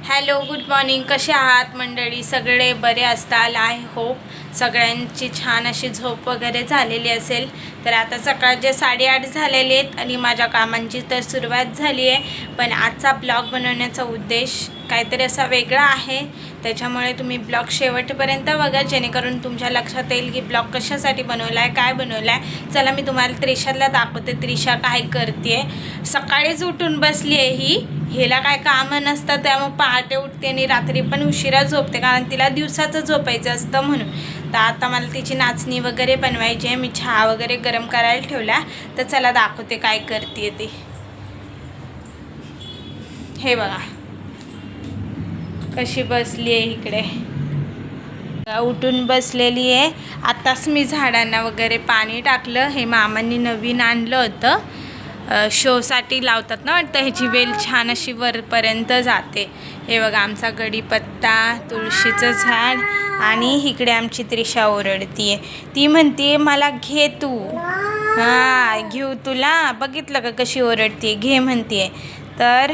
Hello good morning. कसे आहात मंडळी? सगळे बरे असताल. आय होप सगळ्यांची छान अशी झोप वगैरे झालेली असेल. तर आता सकाळचे 8:30 झालेले आहेत आणि माझ्या कामांची तर सुरुवात झाली आहे. पण आजचा ब्लॉग बनवण्याचा उद्देश काहीतरी असा वेगळा आहे, त्याच्यामुळे तुम्ही ब्लॉग शेवटपर्यंत बघा, जेणेकरून तुमच्या लक्षात येईल की ब्लॉग कशासाठी बनवला आहे, काय बनवला आहे. चला मी तुम्हाला त्रिशाला दाखवते त्रिशा काय करते. सकाळीच उठून बसली आहे हिला काय कामं नसतं, त्यामुळे पहाटे उठते आणि रात्री पण उशिरा झोपते, कारण तिला दिवसाचं झोपायचं असतं म्हणून. तर आता मला तिची नाचणी वगैरे बनवायची आहे. मी चहा वगैरे गरम करायला ठेवला. तर चला दाखवते काय करते ते. हे बघा कशी बसली आहे इकडे, उठून बसलेली आहे. आताच मी झाडांना वगैरे पाणी टाकलं. हे मामांनी नवीन आणलं होतं, शोसाठी लावतात ना वाटतं. ह्याची वेल छान अशी वरपर्यंत जाते. हे बघा आमचा कढीपत्ता, तुळशीचं झाड, आणि इकडे आमची त्रिशा ओरडतीये. ती म्हणते मला घे तू. हां घेऊ तुला. बघितलं का कशी ओरडतीये, घे म्हणते. तर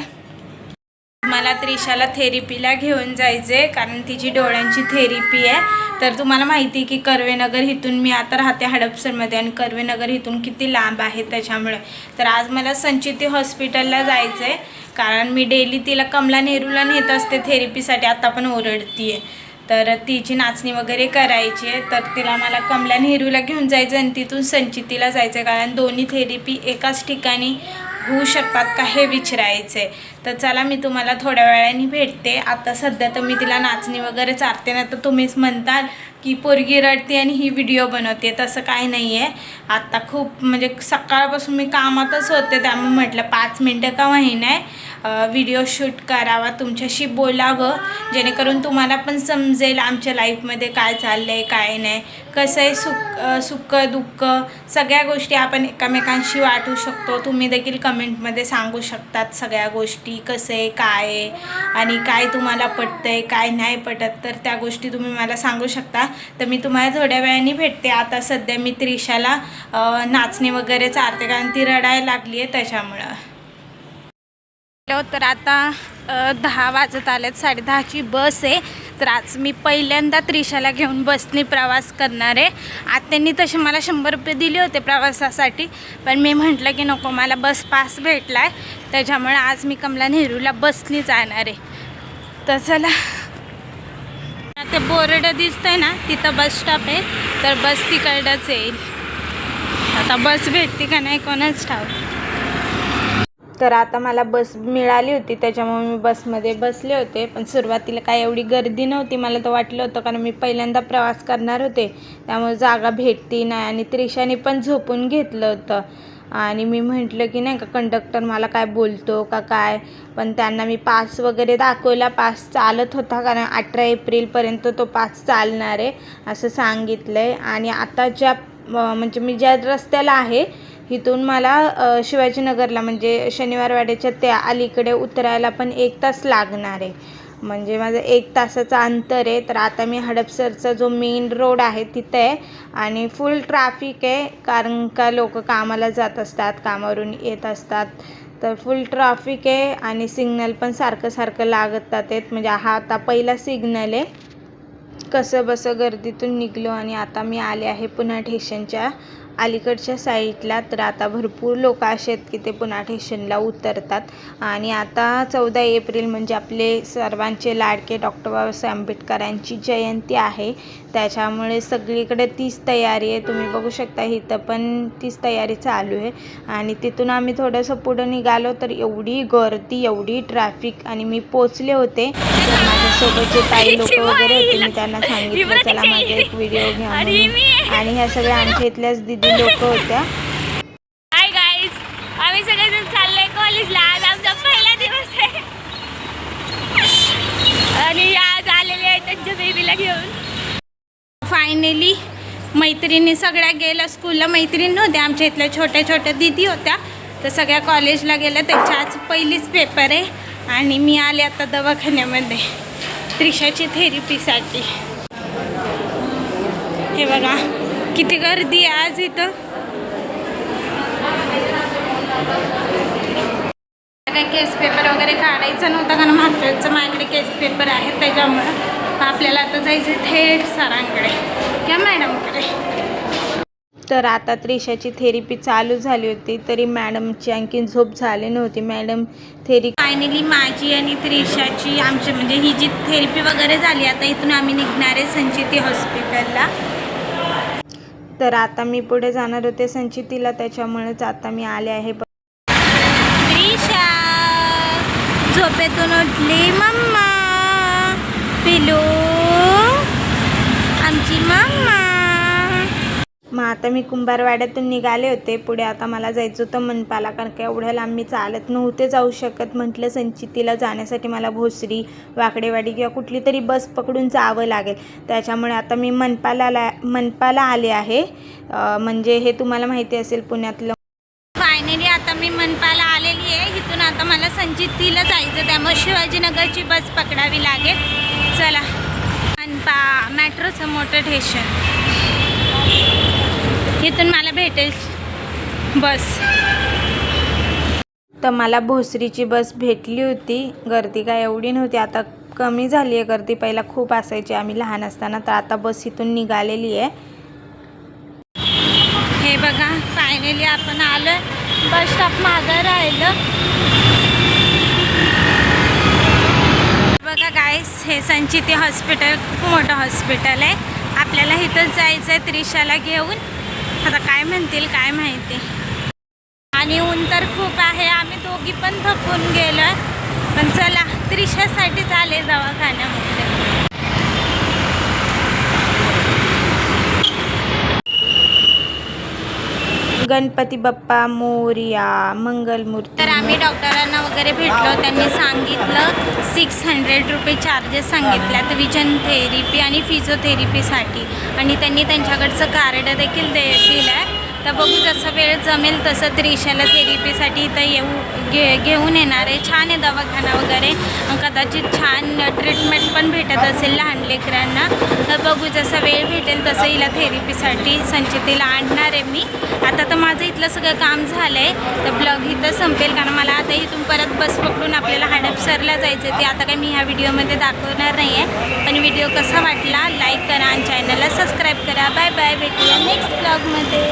मला त्रिशाला थेरपीला घेऊन जायचे, कारण तिची डोळ्यांची थेरपी आहे. तर तुम्हाला माहिती आहे की कर्वेनगर इथून, मी आता राहते हडपसरमध्ये, आणि कर्वेनगर इथून किती लांब आहे. त्याच्यामुळे तर आज मला संचिती हॉस्पिटलला जायचं आहे, कारण मी डेली तिला कमला नेहरूला नेत असते थेरपीसाठी. आता पण ओरडती आहे, तर तिची नाचणी वगैरे करायची आहे. तर तिला मला कमला नेहरूला घेऊन जायचं आणि तिथून संचितीला जायचं आहे, कारण दोन्ही थेरपी एकाच ठिकाणी होऊ शकतात का हे विचारायचं आहे. तर चला मी तुम्हाला थोड्या वेळाने भेटते. आता सध्या तर मी तिला नाचणी वगैरे चारते ना, तर तुम्हीच म्हणताल की पोरगी रडते आणि ही व्हिडिओ बनवते. तसं काय नाही आहे. आत्ता खूप म्हणजे सकाळपासून मी कामातच होते, त्यामुळे म्हटलं 5 मिनटं का होईना व्हिडिओ शूट करावा, तुमच्याशी बोलावं, जेणेकरून तुम्हाला पण समजेल आमच्या लाईफमध्ये काय चाललं आहे काय नाही, कसं आहे. सुख दुःख सगळ्या गोष्टी आपण एकमेकांशी वाटू शकतो. तुम्ही देखील कमेंटमध्ये सांगू शकतात सगळ्या गोष्टी, कसं आहे काय आहे, आणि काय तुम्हाला पटतं आहे काय नाही पटत, तर त्या गोष्टी तुम्ही मला सांगू शकता. तर मी तुम्हाला थोड्या वेळाने भेटते. आता सध्या मी त्रिशाला नाचणी वगैरे चारते, कारण ती रडायला लागली आहे त्याच्यामुळं. तर आता 10 वाजत आलेत, 10:30ची बस आहे. तर आज मी पहिल्यांदा त्रिशाला घेऊन बसने प्रवास करणार आहे. आत्यांनी तसे मला 100 रुपये दिले होते प्रवासासाठी, पण मी म्हटलं की नको, मला बस पास भेटला आहे, त्याच्यामुळे आज मी कमला नेहरूला बसने जाणार आहे. तर चला, ते बोर्ड दिसतंय ना तिथं बस स्टॉप आहे, तर बस तिकडंच येईल. आता बस भेटते का नाही कोणाच ठाऊक. तर आता मला बस मिळाली होती, त्याच्यामुळे मी बसमध्ये बसले होते. पण सुरुवातीला काय एवढी गर्दी नव्हती, मला तर वाटलं होतं, कारण मी पहिल्यांदा प्रवास करणार होते, त्यामुळे जागा भेटती नाही. आणि त्रिशाने पण झोपून घेतलं होतं, आणि मी म्हटलं की नाही का कंडक्टर मला काय बोलतो का काय. पण त्यांना मी पास वगैरे दाखवला. पास चालत होता, कारण 18 एप्रिलपर्यंत तो पास चालणार आहे असं सांगितलं आहे. आणि आता म्हणजे मी ज्या रस्त्याला आहे इथून मला शिवाजीनगरला, म्हणजे शनिवारवाड्याच्या त्या अलीकडे उतरायला पण 1 तास लागणार आहे. म्हणजे माझं 1 तासाचं अंतर आहे. तर आता मी हडपसरचा जो मेन रोड आहे तिथे आहे, आणि फुल ट्रॅफिक आहे, कारण का लोक कामाला जात असतात, कामावरून येत असतात. तर फुल ट्रॅफिक आहे, आणि सिग्नल पण सारखं लागतात आहेत. म्हणजे हा आता पहिला सिग्नल आहे. कसं बसं गर्दीतून निघलो, आणि आता मी आले आहे पुणा स्टेशनच्या अलीकडच्या साईडला. तर आता भरपूर लोक असे आहेत की ते पुणा स्टेशनला उतरतात. आणि आता 14 एप्रिल म्हणजे आपले सर्वांचे लाडके डॉक्टर बाबासाहेब आंबेडकरांची जयंती आहे, त्याच्यामुळे सगळीकडे तीच तयारी आहे. तुम्ही बघू शकता इथं पण तीच तयारी चालू आहे. आणि तिथून आम्ही थोडंसं पुढं निघालो, तर एवढी गर्दी, एवढी ट्रॅफिक, आणि मी पोचले होते. तर माझ्यासोबत जे काही लोक वगैरे होते, मी त्यांना सांगितलं चला माझा एक व्हिडिओ घ्या म्हणून. आणि ह्या सगळ्या आमच्या इथल्याच दिदी लोक होत्या. हाय गाईज, आम्ही सगळेजण चाललोय कॉलेजला. आज आमचा पहिला दिवस आहे, आणि आज आलेले आहे त्यांच्या बेबीला घेऊन. फायनली मैत्रिणी सगळ्या गेल्या स्कूलला. मैत्रिणी नव्हत्या, आमच्या इथल्या छोट्या छोट्या दिदी होत्या, तर सगळ्या कॉलेजला गेल्या. त्यांच्या आज पहिलीच पेपर आहे, आणि मी आले आता दवाखान्यामध्ये त्रिशाची थेरपीसाठी. हे बघा किती गर्दी आहे आज इथं. काही केस पेपर वगैरे काढायचं नव्हतं, कारण मागच्या वेळेचं माझ्याकडे केस पेपर आहेत, त्याच्यामुळं आपल्याला आता जायचं थेट सरांकडे किंवा मॅडमकडे. तर आता त्रिशाची थेरपी चालू झाली होती, तरी मॅडमची आणखीन झोप झाली नव्हती. मॅडम फायनली माझी आणि त्रिशाची आमची म्हणजे ही जी थेरपी वगैरे झाली, आता इथून आम्ही निघणार आहे संचिती हॉस्पिटलला. तर आता मी पुढे जाणार होते संचितीला, त्याच्यामुळेच आता मी आले आहे. त्रिशा झोपेतून उठली, मम्मा पिलू आमची मम्मा. मग आता मी कुंभारवाड्यातून निघाले होते. पुढे आता मला जायचं होतं मनपाला, कारण का एवढ्या लांब मी चालत नव्हते जाऊ शकत. म्हटलं संचितीला जाण्यासाठी मला भोसरी, वाकडेवाडी किंवा कुठली तरी बस पकडून जावं लागेल. त्याच्यामुळे आता मी मनपाला आले आहे. म्हणजे हे तुम्हाला माहिती असेल पुण्यातलं. फायनली आता मी मनपाला आलेली आहे. इथून आता मला संचितीला जायचं, त्यामुळे शिवाजीनगरची बस पकडावी लागेल. चला, मनपा मेट्रोचं मोठं स्टेशन, इथून मला भेटेल बस. तर मला भोसरीची बस भेटली होती. गर्दी काय एवढी नव्हती, आता कमी झाली आहे गर्दी. पहिला खूप असायची आम्ही लहान असताना. तर आता बस इथून निघालेली आहे. हे बघा, फायनली आपण आलो. बस स्टॉप मागं राहिलं. बघा गाईस, हे संचिती हॉस्पिटल खूप मोठं हॉस्पिटल आहे. आपल्याला इथंच जायचं आहे त्रिशाला घेऊन. आता काय म्हणतील काय माहिती. आणि ऊन तर खूप आहे, आम्ही दोघी पण थकून गेलो. पण चला, त्रिशासाठीच आले दवाखान्यामध्ये. गणपती बाप्पा मोरया, मंगलमूर्ती. तर आम्ही डॉक्टरांना वगैरे भेटलो. त्यांनी सांगितलं 600 रुपये चार्जेस सांगितल्यात विजन थेरपी आणि फिजिओथेरपीसाठी. आणि त्यांनी त्यांच्याकडचं कार्ड देखील दिलं आहे. तर बघू, जसं वेळ जमेल तसं त्रिशाला थेरपीसाठी इथं घेऊन येणार आहे. छान आहे दवाखाना वगैरे, कदाचित छान ट्रीटमेंट पण भेटत असेल लहान लेकरांना. तर बघू, जसं वेळ भेटेल तसं हिला थेरपीसाठी संचितीला आणणार आहे मी. आता तर माझं इथलं सगळं काम झालं आहे. तर ब्लॉग इथं संपेल, कारण मला आता इथून परत बस पकडून आपल्याला हडपसरला जायचं आहे. ते आता काही मी ह्या व्हिडिओमध्ये दाखवणार नाही आहे. पण व्हिडिओ कसा वाटला लाईक करा आणि चॅनलला सबस्क्राईब करा. बाय बाय, भेटूया नेक्स्ट ब्लॉगमध्ये.